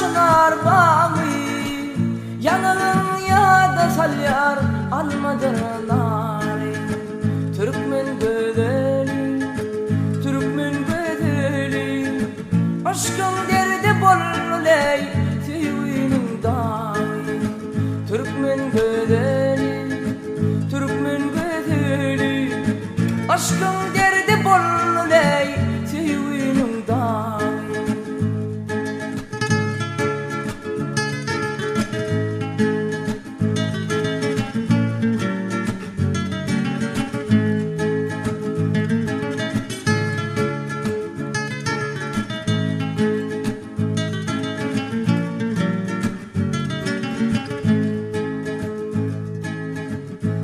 başınar bağlı, yanılın ya da salyar almadır nari. Türkmen bedeli, Türkmen bedeli, aşkın derdi bolluley sevinin dahi. Türkmen bedeli, Türkmen bedeli, aşkın derdi bolluley sevinin dahi.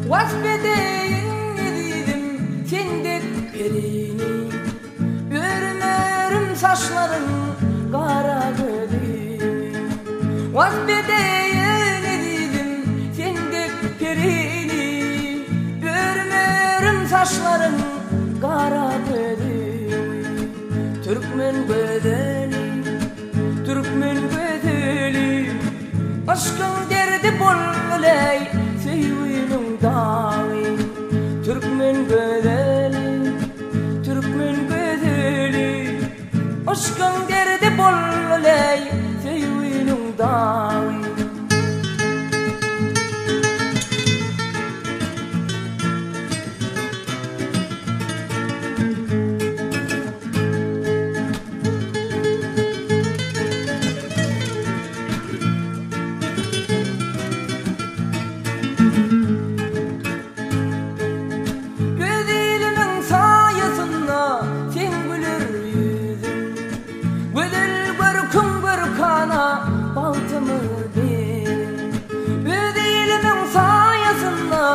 Vasfedeyin dedim sendek birini, örmerim saçların kara gözünü. Vasfedeyin dedim sendek birini, örmerim saçların kara gözünü. Türkmen bedeli, Türkmen bedeli, aşkın derdi bolluley sevinin dahi. Türkmen bedeli, Türkmen bedeli, aşkın derdi bolluley sevinin dahi. Baltımı verin, ödeylimin sayesinde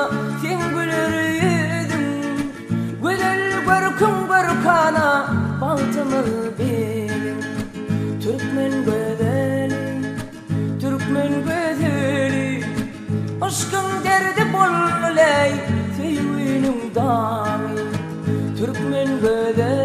sen gülür yüzün. Güzel görkün görkana baltımı verin. Türkmen bedeli, Türkmen bedeli, aşkın derdi bolluley sevinin dahi. Türkmen bedeli.